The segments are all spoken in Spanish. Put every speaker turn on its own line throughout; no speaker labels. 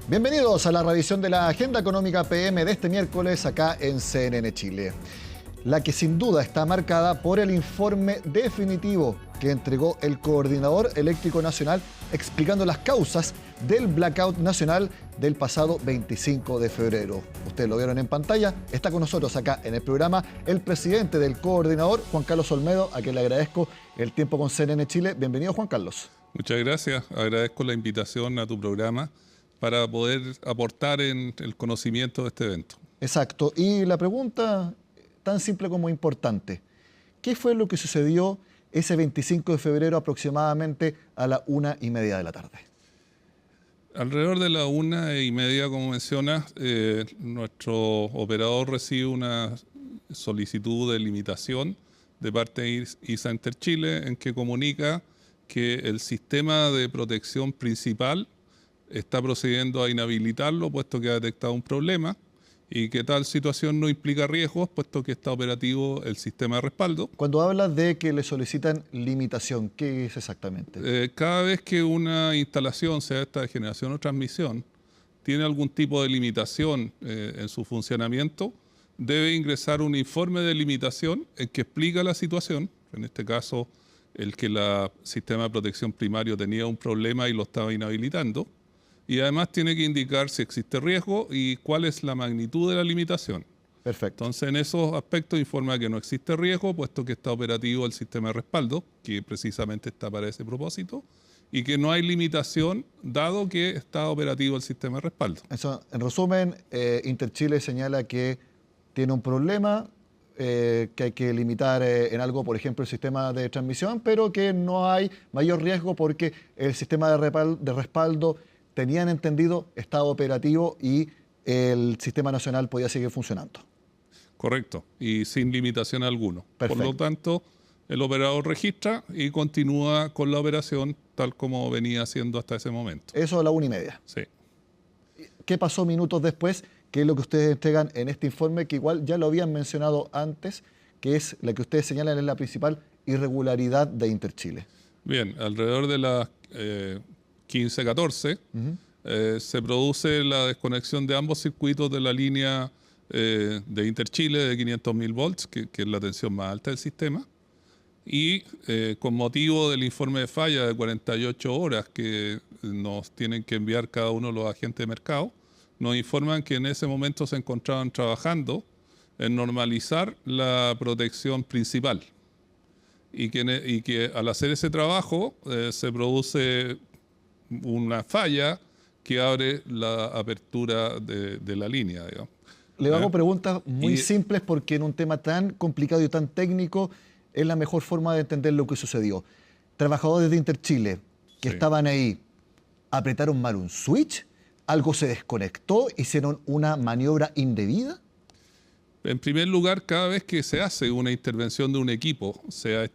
Bienvenidos a la revisión de la Agenda Económica PM de este miércoles acá en CNN Chile. La que sin duda está marcada por el informe definitivo que entregó el Coordinador Eléctrico Nacional explicando las causas del blackout nacional del pasado 25 de febrero. Ustedes lo vieron en pantalla. Está con nosotros acá en el programa el presidente del Coordinador, Juan Carlos Olmedo, a quien le agradezco el tiempo con CNN Chile. Bienvenido, Juan Carlos.
Muchas gracias. Agradezco la invitación a tu programa para poder aportar en el conocimiento de este evento.
Exacto. Y la pregunta, tan simple como importante, ¿qué fue lo que sucedió ese 25 de febrero aproximadamente a la 1:30 de la tarde?
Alrededor de la 1:30, como mencionas, nuestro operador recibe una solicitud de limitación de parte de ISA Interchile en que comunica que el sistema de protección principal está procediendo a inhabilitarlo puesto que ha detectado un problema y que tal situación no implica riesgos puesto que está operativo el sistema de respaldo.
Cuando hablas de que le solicitan limitación, ¿qué es exactamente?
Cada vez que una instalación, sea esta de generación o transmisión, tiene algún tipo de limitación en su funcionamiento, debe ingresar un informe de limitación en que explica la situación, en este caso el que el sistema de protección primario tenía un problema y lo estaba inhabilitando, y además tiene que indicar si existe riesgo y cuál es la magnitud de la limitación.
Perfecto.
Entonces, en esos aspectos informa que no existe riesgo, puesto que está operativo el sistema de respaldo, que precisamente está para ese propósito, y que no hay limitación, dado que está operativo el sistema de respaldo.
Eso, en resumen, Interchile señala que tiene un problema, que hay que limitar en algo, por ejemplo, el sistema de transmisión, pero que no hay mayor riesgo porque el sistema de respaldo, tenían entendido, estaba operativo y el sistema nacional podía seguir funcionando.
Correcto, y sin limitación alguna.
Perfecto.
Por lo tanto, el operador registra y continúa con la operación tal como venía haciendo hasta ese momento.
Eso a la 1:30.
Sí.
¿Qué pasó minutos después? ¿Qué es lo que ustedes entregan en este informe? Que igual ya lo habían mencionado antes, que es la que ustedes señalan es la principal irregularidad de Interchile.
Bien, alrededor de las 15:14 se produce la desconexión de ambos circuitos de la línea de Interchile de 500.000 volts, que es la tensión más alta del sistema. Y con motivo del informe de falla de 48 horas que nos tienen que enviar cada uno de los agentes de mercado, nos informan que en ese momento se encontraban trabajando en normalizar la protección principal. Y que al hacer ese trabajo se produce una falla que abre la apertura de la línea, digamos.
Le hago preguntas muy simples porque en un tema tan complicado y tan técnico es la mejor forma de entender lo que sucedió. Trabajadores de Interchile que estaban ahí, ¿apretaron mal un switch? ¿Algo se desconectó? ¿Hicieron una maniobra indebida?
En primer lugar, cada vez que se hace una intervención de un equipo, sea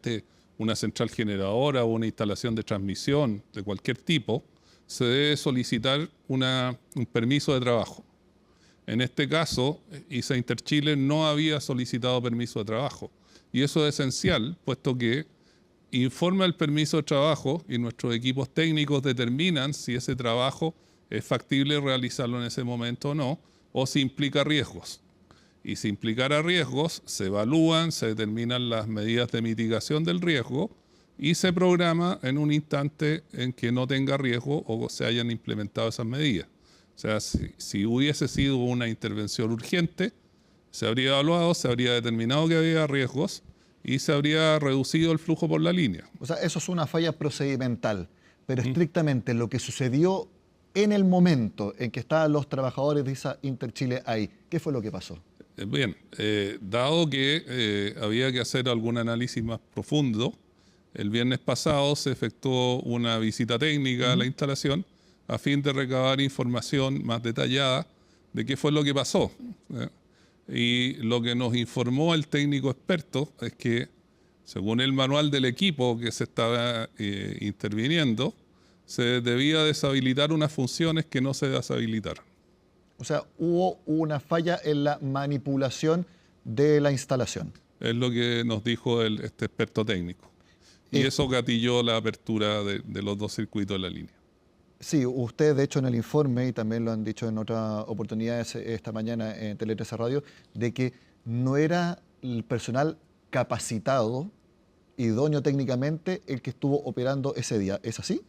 una central generadora o una instalación de transmisión de cualquier tipo, se debe solicitar un permiso de trabajo. En este caso, ISA Interchile no había solicitado permiso de trabajo. Y eso es esencial, puesto que informa el permiso de trabajo y nuestros equipos técnicos determinan si ese trabajo es factible realizarlo en ese momento o no, o si implica riesgos. Y si implicara riesgos, se evalúan, se determinan las medidas de mitigación del riesgo y se programa en un instante en que no tenga riesgo o se hayan implementado esas medidas. O sea, si hubiese sido una intervención urgente, se habría evaluado, se habría determinado que había riesgos y se habría reducido el flujo por la línea.
O sea, eso es una falla procedimental, pero estrictamente lo que sucedió en el momento en que estaban los trabajadores de ISA Interchile ahí, ¿qué fue lo que pasó?
Bien, dado que había que hacer algún análisis más profundo, el viernes pasado se efectuó una visita técnica a la instalación a fin de recabar información más detallada de qué fue lo que pasó. Y lo que nos informó el técnico experto es que, según el manual del equipo que se estaba interviniendo, se debía deshabilitar unas funciones que no se deshabilitaron.
O sea, hubo una falla en la manipulación de la instalación.
Es lo que nos dijo este experto técnico. Y eso gatilló la apertura de los dos circuitos de la línea.
Sí, usted de hecho en el informe, y también lo han dicho en otras oportunidades esta mañana en Tele 13 Radio, de que no era el personal capacitado, idóneo técnicamente, el que estuvo operando ese día. ¿Es así?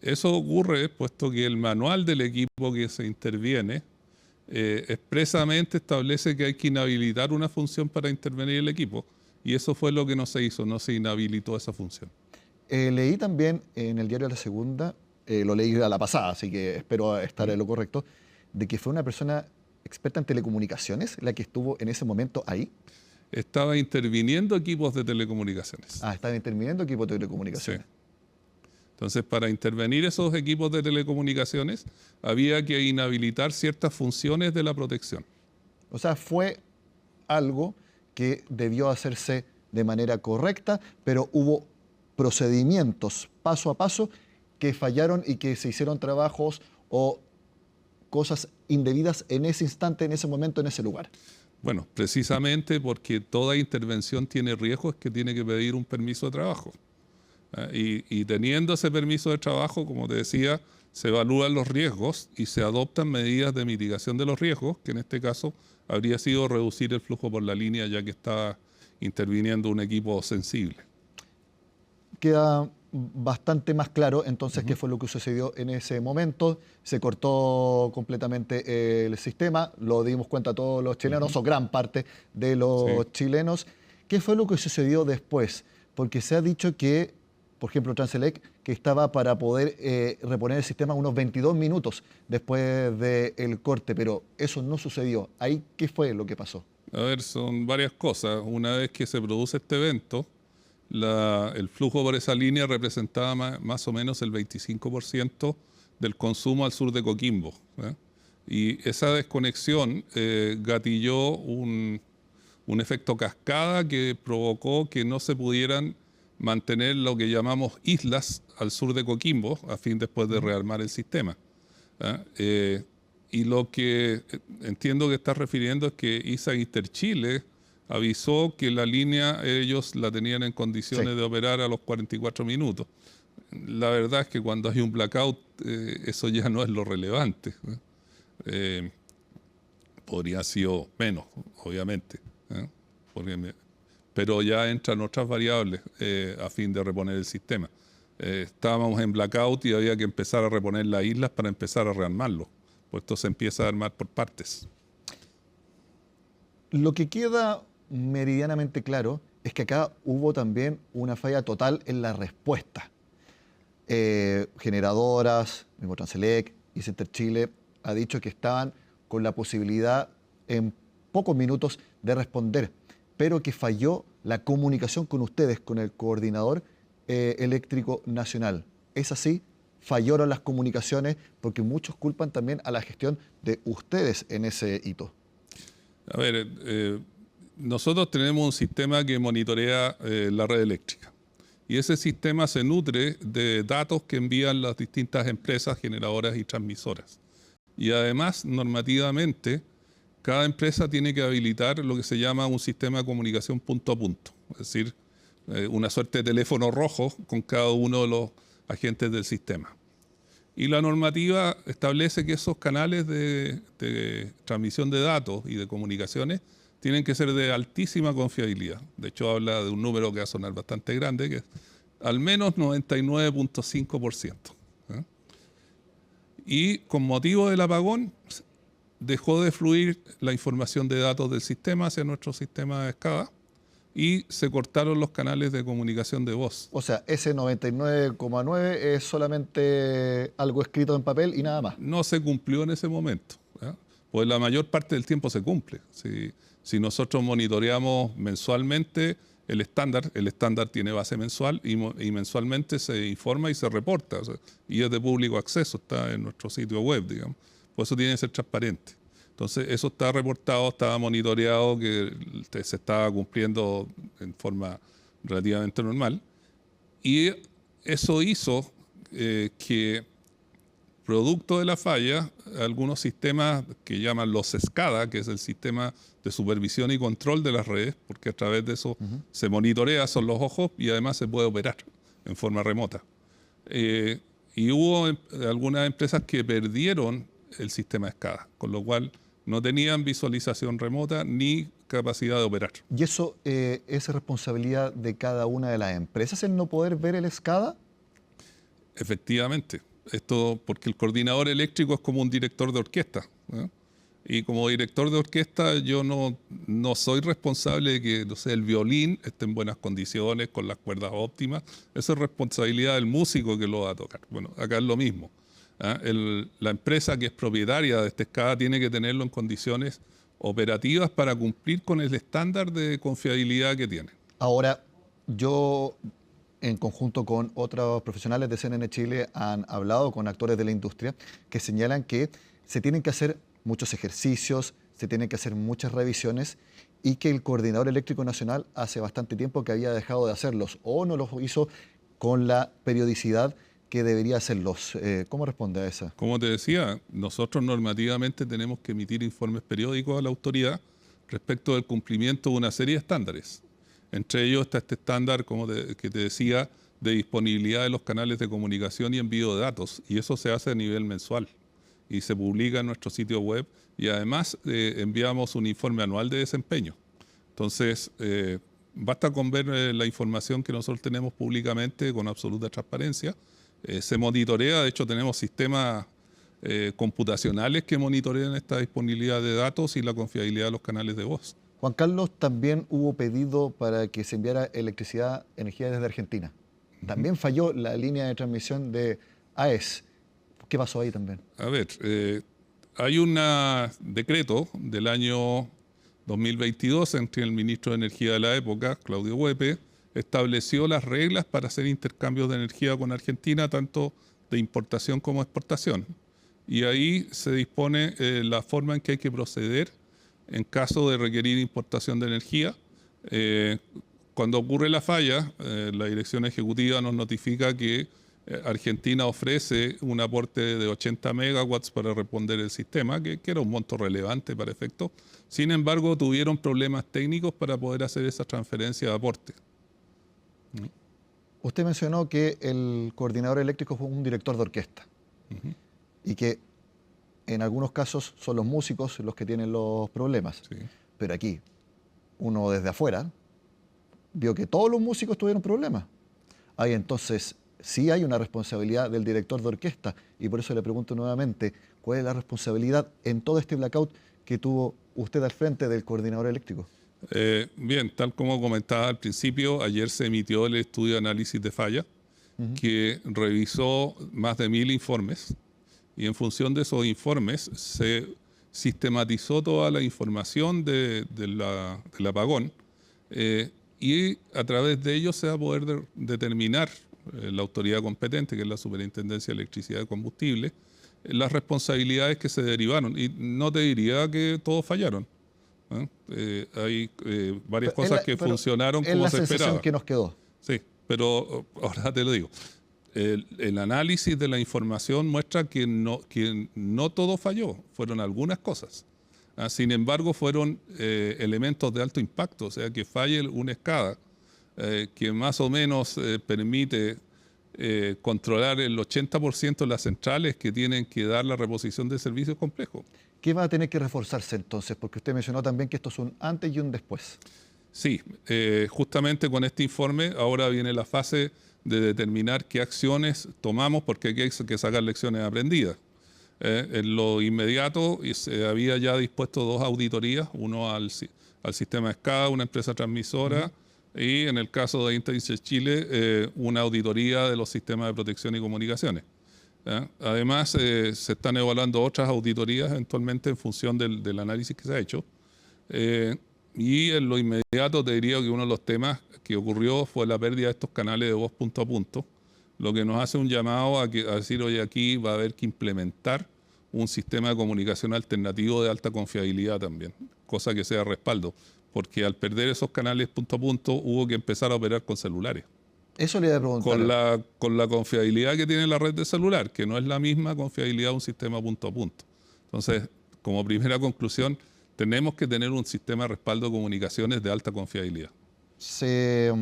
Eso ocurre puesto que el manual del equipo que se interviene expresamente establece que hay que inhabilitar una función para intervenir el equipo. Y eso fue lo que no se hizo, no se inhabilitó esa función.
Leí también en el diario La Segunda, lo leí a la pasada, así que espero estar en lo correcto, de que fue una persona experta en telecomunicaciones la que estuvo en ese momento ahí.
Estaba interviniendo equipos de telecomunicaciones.
Ah, estaba interviniendo equipo de
Sí.
telecomunicaciones.
Entonces, para intervenir esos equipos de telecomunicaciones, había que inhabilitar ciertas funciones de la protección.
O sea, fue algo que debió hacerse de manera correcta, pero hubo procedimientos paso a paso que fallaron y que se hicieron trabajos o cosas indebidas en ese instante, en ese momento, en ese lugar.
Bueno, precisamente porque toda intervención tiene riesgos, es que tiene que pedir un permiso de trabajo. Y teniendo ese permiso de trabajo, como te decía, se evalúan los riesgos y se adoptan medidas de mitigación de los riesgos, que en este caso habría sido reducir el flujo por la línea, ya que está interviniendo un equipo sensible.
Queda bastante más claro entonces qué fue lo que sucedió en ese momento. Se cortó completamente el sistema, lo dimos cuenta todos los chilenos, o gran parte de los chilenos. ¿Qué fue lo que sucedió después? Porque se ha dicho que, por ejemplo, Transelec, que estaba para poder reponer el sistema unos 22 minutos después del corte, pero eso no sucedió. ¿Ahí qué fue lo que pasó?
A ver, son varias cosas. Una vez que se produce este evento, el flujo por esa línea representaba más o menos el 25% del consumo al sur de Coquimbo. Y esa desconexión gatilló un efecto cascada que provocó que no se pudieran mantener lo que llamamos islas al sur de Coquimbo, a fin después de rearmar el sistema. Y lo que entiendo que estás refiriendo es que ISA Interchile avisó que la línea ellos la tenían en condiciones de operar a los 44 minutos. La verdad es que cuando hay un blackout eso ya no es lo relevante. Podría haber sido menos, obviamente, pero ya entran otras variables a fin de reponer el sistema. Estábamos en blackout y había que empezar a reponer las islas para empezar a rearmarlo, pues esto se empieza a armar por partes.
Lo que queda meridianamente claro es que acá hubo también una falla total en la respuesta. Generadoras, mismo Transelec y Center Chile ha dicho que estaban con la posibilidad en pocos minutos de responder, pero que falló la comunicación con ustedes, con el coordinador eléctrico nacional. ¿Es así? Fallaron las comunicaciones porque muchos culpan también a la gestión de ustedes en ese hito.
A ver, nosotros tenemos un sistema que monitorea la red eléctrica y ese sistema se nutre de datos que envían las distintas empresas generadoras y transmisoras. Y además, normativamente, cada empresa tiene que habilitar lo que se llama un sistema de comunicación punto a punto, es decir, una suerte de teléfono rojo con cada uno de los agentes del sistema. Y la normativa establece que esos canales de transmisión de datos y de comunicaciones tienen que ser de altísima confiabilidad. De hecho, habla de un número que va a sonar bastante grande, que es al menos 99.5%. Y con motivo del apagón, dejó de fluir la información de datos del sistema hacia nuestro sistema de SCADA y se cortaron los canales de comunicación de voz.
O sea, ese 99,9 es solamente algo escrito en papel y nada más.
No se cumplió en ese momento, pues la mayor parte del tiempo se cumple. Si nosotros monitoreamos mensualmente el estándar tiene base mensual y mensualmente se informa y se reporta, y es de público acceso, está en nuestro sitio web, digamos. Por eso tiene que ser transparente. Entonces, eso está reportado, estaba monitoreado, que se estaba cumpliendo en forma relativamente normal. Y eso hizo que, producto de la falla, algunos sistemas que llaman los SCADA, que es el sistema de supervisión y control de las redes, porque a través de eso se monitorea, son los ojos, y además se puede operar en forma remota. Y hubo algunas empresas que perdieron el sistema SCADA, con lo cual no tenían visualización remota ni capacidad de operar.
¿Y eso es responsabilidad de cada una de las empresas el no poder ver el SCADA?
Efectivamente. Esto porque el coordinador eléctrico es como un director de orquesta, ¿no? Y como director de orquesta yo no soy responsable de que, no sé, el violín esté en buenas condiciones, con las cuerdas óptimas. Esa es responsabilidad del músico que lo va a tocar. Bueno, acá es lo mismo. La empresa que es propietaria de este SCADA tiene que tenerlo en condiciones operativas para cumplir con el estándar de confiabilidad que tiene.
Ahora, yo, en conjunto con otros profesionales de CNN Chile, han hablado con actores de la industria que señalan que se tienen que hacer muchos ejercicios, se tienen que hacer muchas revisiones y que el Coordinador Eléctrico Nacional hace bastante tiempo que había dejado de hacerlos o no los hizo con la periodicidad que debería hacerlos. ¿Cómo responde a esa?
Como te decía, nosotros normativamente tenemos que emitir informes periódicos a la autoridad respecto del cumplimiento de una serie de estándares. Entre ellos está este estándar, que te decía, de disponibilidad de los canales de comunicación y envío de datos, y eso se hace a nivel mensual y se publica en nuestro sitio web, y además enviamos un informe anual de desempeño. Entonces, basta con ver la información que nosotros tenemos públicamente con absoluta transparencia. Se monitorea, de hecho tenemos sistemas computacionales que monitorean esta disponibilidad de datos y la confiabilidad de los canales de voz.
Juan Carlos, también hubo pedido para que se enviara energía desde Argentina. También falló la línea de transmisión de AES. ¿Qué pasó ahí también?
A ver, hay un decreto del año 2022 entre el ministro de Energía de la época, Claudio Huepe, estableció las reglas para hacer intercambios de energía con Argentina, tanto de importación como exportación. Y ahí se dispone la forma en que hay que proceder en caso de requerir importación de energía. Cuando ocurre la falla, la dirección ejecutiva nos notifica que Argentina ofrece un aporte de 80 megawatts para responder el sistema, que era un monto relevante para efecto. Sin embargo, tuvieron problemas técnicos para poder hacer esa transferencia de aporte.
Usted mencionó que el coordinador eléctrico fue un director de orquesta y que en algunos casos son los músicos los que tienen los problemas.
Sí.
Pero aquí, uno desde afuera vio que todos los músicos tuvieron problemas. Ahí entonces sí hay una responsabilidad del director de orquesta y por eso le pregunto nuevamente, ¿cuál es la responsabilidad en todo este blackout que tuvo usted al frente del coordinador eléctrico?
Bien, tal como comentaba al principio, ayer se emitió el estudio de análisis de falla que revisó más de 1000 informes y en función de esos informes se sistematizó toda la información del apagón y a través de ello se va a poder determinar la autoridad competente, que es la Superintendencia de Electricidad y Combustible, las responsabilidades que se derivaron. Y no te diría que todos fallaron. Hay varias cosas que funcionaron como se esperaba. Es la sensación
que nos quedó.
Sí, pero ahora te lo digo. El análisis de la información muestra que no todo falló, fueron algunas cosas. Sin embargo, fueron elementos de alto impacto, o sea, que falle una SCADA que más o menos permite controlar el 80% de las centrales que tienen que dar la reposición de servicios complejos.
¿Qué va a tener que reforzarse entonces? Porque usted mencionó también que esto es un antes y un después.
Sí, justamente con este informe ahora viene la fase de determinar qué acciones tomamos porque hay que sacar lecciones aprendidas. En lo inmediato se había ya dispuesto 2 auditorías, uno al sistema SCADA, una empresa transmisora, y en el caso de Intersys Chile, una auditoría de los sistemas de protección y comunicaciones. Además, se están evaluando otras auditorías eventualmente en función del análisis que se ha hecho. Y en lo inmediato te diría que uno de los temas que ocurrió fue la pérdida de estos canales de voz punto a punto, lo que nos hace un llamado a decir, oye, aquí va a haber que implementar un sistema de comunicación alternativo de alta confiabilidad también, cosa que sea respaldo, porque al perder esos canales punto a punto hubo que empezar a operar con celulares.
Eso le iba a preguntar.
Con la confiabilidad que tiene la red de celular, que no es la misma confiabilidad de un sistema punto a punto. Entonces, como primera conclusión, tenemos que tener un sistema de respaldo de comunicaciones de alta confiabilidad.
se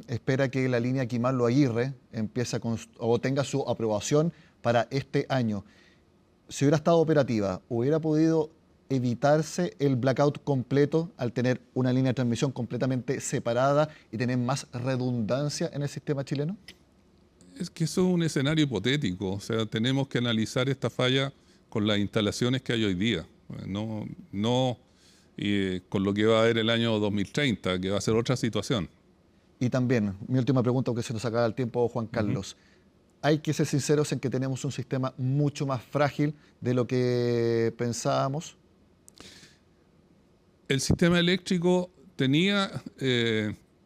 espera que la línea Quimarlo-Aguirre o tenga su aprobación para este año. Si hubiera estado operativa, ¿hubiera podido evitarse el blackout completo al tener una línea de transmisión completamente separada y tener más redundancia en el sistema chileno?
Es que eso es un escenario hipotético. O sea, tenemos que analizar esta falla con las instalaciones que hay hoy día. No con lo que va a haber el año 2030, que va a ser otra situación.
Y también, mi última pregunta, porque se nos acaba el tiempo, Juan Carlos. Hay que ser sinceros en que tenemos un sistema mucho más frágil de lo que pensábamos.
El sistema eléctrico tenía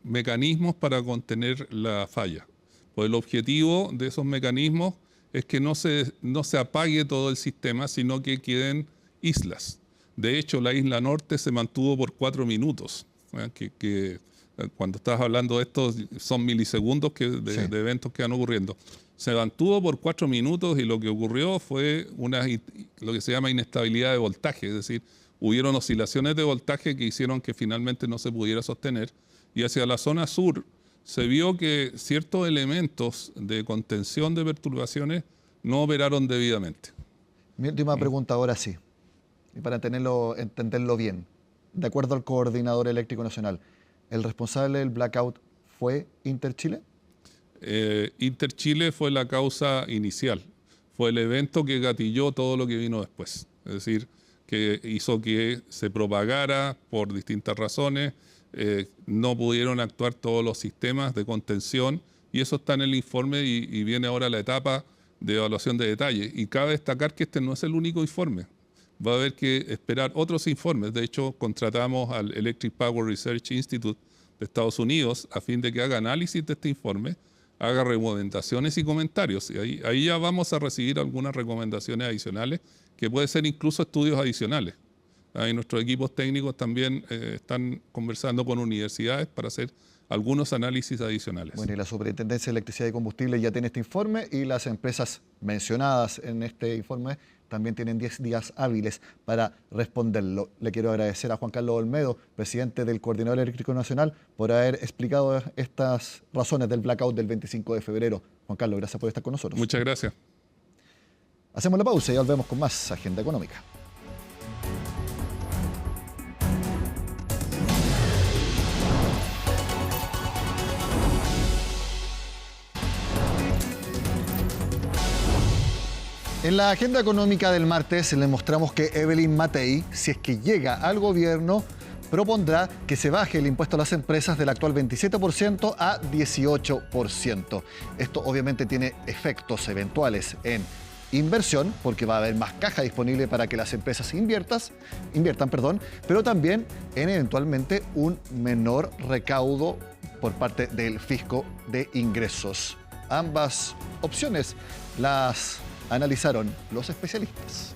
mecanismos para contener la falla. Pues el objetivo de esos mecanismos es que no se apague todo el sistema, sino que queden islas. De hecho, la isla norte se mantuvo por 4 minutos. Cuando estás hablando de esto, son milisegundos de eventos que van ocurriendo. Se mantuvo por 4 minutos y lo que ocurrió fue lo que se llama inestabilidad de voltaje. Es decir, hubieron oscilaciones de voltaje que hicieron que finalmente no se pudiera sostener. Y hacia la zona sur se vio que ciertos elementos de contención de perturbaciones no operaron debidamente.
Mi última pregunta ahora sí, y para entenderlo bien. De acuerdo al Coordinador Eléctrico Nacional, ¿el responsable del blackout fue Interchile?
Interchile fue la causa inicial. Fue el evento que gatilló todo lo que vino después. Es decir, que hizo que se propagara por distintas razones. No pudieron actuar todos los sistemas de contención y eso está en el informe y viene ahora la etapa de evaluación de detalle. Y cabe destacar que este no es el único informe. Va a haber que esperar otros informes. De hecho, contratamos al Electric Power Research Institute de Estados Unidos a fin de que haga análisis de este informe, haga recomendaciones y comentarios. Y ahí ya vamos a recibir algunas recomendaciones adicionales, que puede ser incluso estudios adicionales. Y nuestros equipos técnicos también están conversando con universidades para hacer algunos análisis adicionales.
Bueno, y la Superintendencia de Electricidad y Combustible ya tiene este informe y las empresas mencionadas en este informe también tienen 10 días hábiles para responderlo. Le quiero agradecer a Juan Carlos Olmedo, presidente del Coordinador Eléctrico Nacional, por haber explicado estas razones del blackout del 25 de febrero. Juan Carlos, gracias por estar con nosotros.
Muchas gracias.
Hacemos la pausa y volvemos con más Agenda Económica. En la agenda económica del martes le mostramos que Evelyn Matei, si es que llega al gobierno, propondrá que se baje el impuesto a las empresas del actual 27% a 18%. Esto obviamente tiene efectos eventuales en inversión, porque va a haber más caja disponible para que las empresas inviertan, pero también en eventualmente un menor recaudo por parte del fisco de ingresos. Ambas opciones las analizaron los especialistas.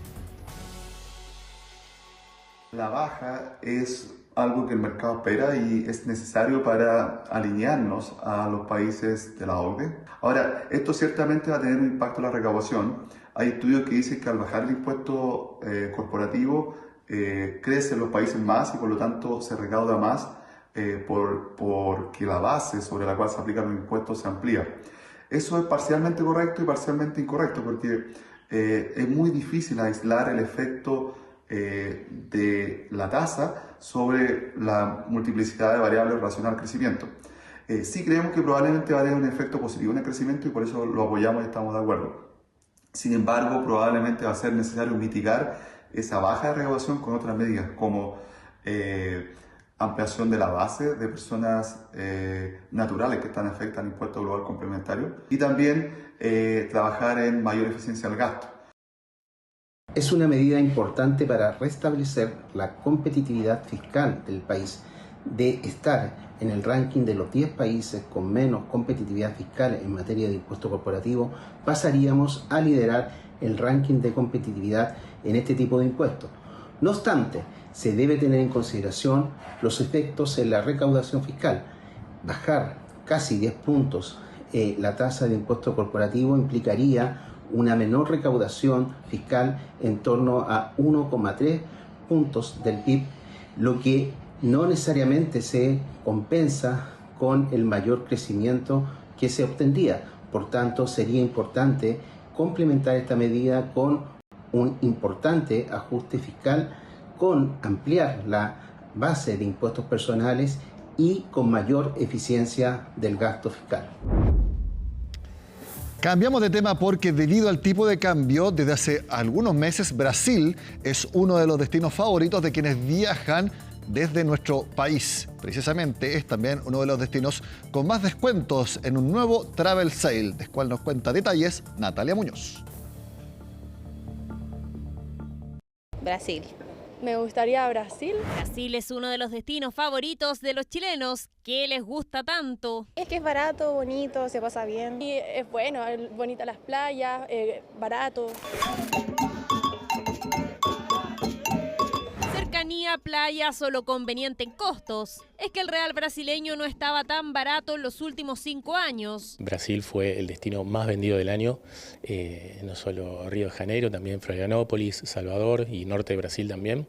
La baja es algo que el mercado espera y es necesario para alinearnos a los países de la OCDE. Ahora, esto ciertamente va a tener un impacto en la recaudación. Hay estudios que dicen que al bajar el impuesto corporativo crecen los países más y por lo tanto se recauda más porque la base sobre la cual se aplican los impuestos se amplía. Eso es parcialmente correcto y parcialmente incorrecto porque es muy difícil aislar el efecto de la tasa sobre la multiplicidad de variables relacionadas al crecimiento. Sí creemos que probablemente va a tener un efecto positivo en el crecimiento y por eso lo apoyamos y estamos de acuerdo. Sin embargo, probablemente va a ser necesario mitigar esa baja de recaudación con otras medidas como ampliación de la base de personas naturales que están afectadas al impuesto global complementario y también trabajar en mayor eficiencia del gasto.
Es una medida importante para restablecer la competitividad fiscal del país. De estar en el ranking de los 10 países con menos competitividad fiscal en materia de impuesto corporativo, pasaríamos a liderar el ranking de competitividad en este tipo de impuestos. No obstante, se debe tener en consideración los efectos en la recaudación fiscal. Bajar casi 10 puntos la tasa de impuesto corporativo implicaría una menor recaudación fiscal en torno a 1,3 puntos del PIB, lo que no necesariamente se compensa con el mayor crecimiento que se obtendría. Por tanto, sería importante complementar esta medida con un importante ajuste fiscal, con ampliar la base de impuestos personales y con mayor eficiencia del gasto fiscal.
Cambiamos de tema porque debido al tipo de cambio, desde hace algunos meses Brasil es uno de los destinos favoritos de quienes viajan desde nuestro país. Precisamente es también uno de los destinos con más descuentos en un nuevo Travel Sale, del cual nos cuenta detalles Natalia Muñoz.
Brasil.
Me gustaría Brasil.
Brasil es uno de los destinos favoritos de los chilenos. ¿Qué les gusta tanto?
Es que es barato, bonito, se pasa bien. Y es bueno, es bonita las playas, barato.
Cercanía, playa, solo conveniente en costos. Es que el real brasileño no estaba tan barato en los últimos 5 años.
Brasil fue el destino más vendido del año, no solo Río de Janeiro, también Florianópolis, Salvador y norte de Brasil también.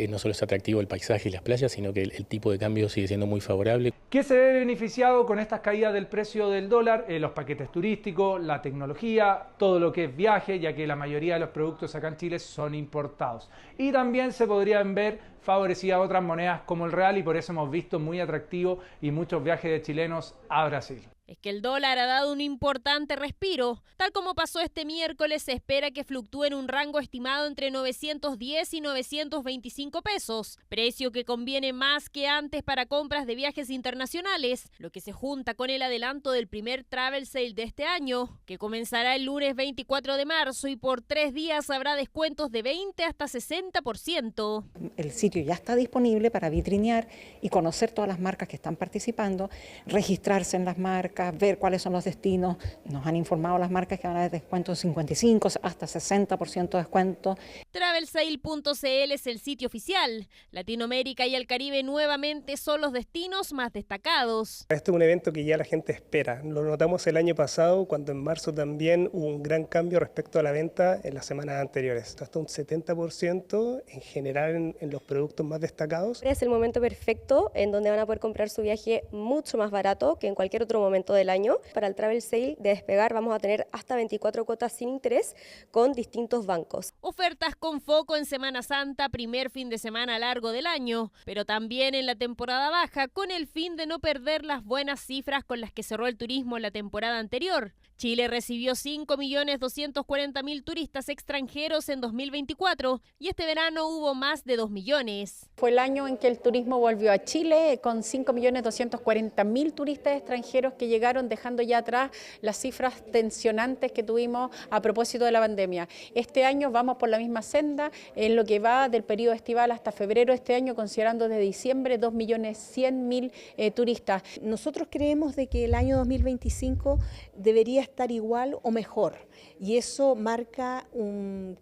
No solo es atractivo el paisaje y las playas, sino que el tipo de cambio sigue siendo muy favorable.
¿Qué se ve beneficiado con estas caídas del precio del dólar? Los paquetes turísticos, la tecnología, todo lo que es viaje, ya que la mayoría de los productos acá en Chile son importados. Y también se podrían ver favorecidas otras monedas como el real, y por eso hemos visto muy atractivo y muchos viajes de chilenos a Brasil.
Es que el dólar ha dado un importante respiro. Tal como pasó este miércoles, se espera que fluctúe en un rango estimado entre 910 y 925 pesos, precio que conviene más que antes para compras de viajes internacionales, lo que se junta con el adelanto del primer Travel Sale de este año, que comenzará el lunes 24 de marzo y por 3 días habrá descuentos de 20 hasta 60%.
El sitio ya está disponible para vitrinear y conocer todas las marcas que están participando, registrarse en las marcas, ver cuáles son los destinos. Nos han informado las marcas que van a haber descuentos 55 hasta 60% de descuento.
Travelsale.cl es el sitio oficial. Latinoamérica y el Caribe nuevamente son los destinos más destacados.
Este es un evento que ya la gente espera. Lo notamos el año pasado, cuando en marzo también hubo un gran cambio respecto a la venta en las semanas anteriores. Hasta un 70% en general en los productos más destacados.
Es el momento perfecto en donde van a poder comprar su viaje mucho más barato que en cualquier otro momento del año. Para el Travel Sale de Despegar vamos a tener hasta 24 cuotas sin interés con distintos bancos.
Ofertas con foco en Semana Santa, primer fin de semana largo del año, pero también en la temporada baja, con el fin de no perder las buenas cifras con las que cerró el turismo en la temporada anterior. Chile recibió 5.240.000 turistas extranjeros en 2024 y este verano hubo más de 2 millones.
Fue el año en que el turismo volvió a Chile con 5.240.000 turistas extranjeros que llegaron, dejando ya atrás las cifras tensionantes que tuvimos a propósito de la pandemia. Este año vamos por la misma senda, en lo que va del periodo estival hasta febrero de este año, considerando desde diciembre 2.100.000 turistas.
Nosotros creemos de que el año 2025 debería estar igual o mejor, y eso marca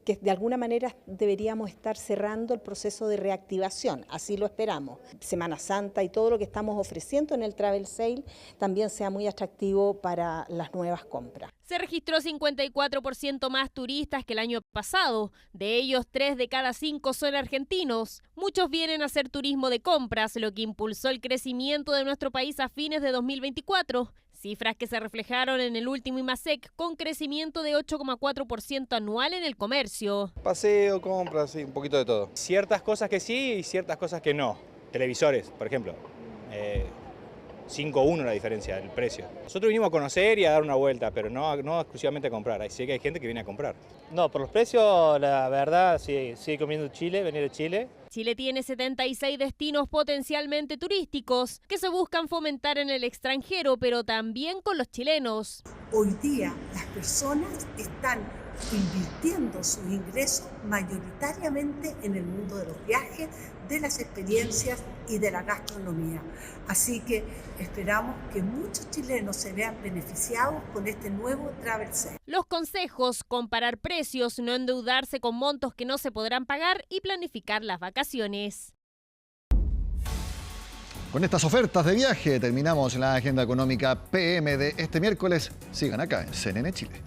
que de alguna manera deberíamos estar cerrando el proceso de reactivación, así lo esperamos. Semana Santa y todo lo que estamos ofreciendo en el Travel Sale también sea muy atractivo para las nuevas compras.
Se registró 54% más turistas que el año pasado. De ellos, 3 de cada 5 son argentinos. Muchos vienen a hacer turismo de compras, lo que impulsó el crecimiento de nuestro país a fines de 2024. Cifras que se reflejaron en el último IMASEC, con crecimiento de 8,4% anual en el comercio.
Paseo, compras, sí, un poquito de todo.
Ciertas cosas que sí y ciertas cosas que no. Televisores, por ejemplo. 5-1 la diferencia del precio. Nosotros vinimos a conocer y a dar una vuelta, pero no exclusivamente a comprar. Sí que hay gente que viene a comprar.
No, por los precios, la verdad, sí, sigue comiendo Chile, venir de Chile.
Chile tiene 76 destinos potencialmente turísticos que se buscan fomentar en el extranjero, pero también con los chilenos.
Hoy día las personas están invirtiendo sus ingresos mayoritariamente en el mundo de los viajes, de las experiencias y de la gastronomía. Así que esperamos que muchos chilenos se vean beneficiados con este nuevo Travel Sale.
Los consejos: comparar precios, no endeudarse con montos que no se podrán pagar y planificar las vacaciones.
Con estas ofertas de viaje terminamos la agenda económica PM de este miércoles. Sigan acá en CNN Chile.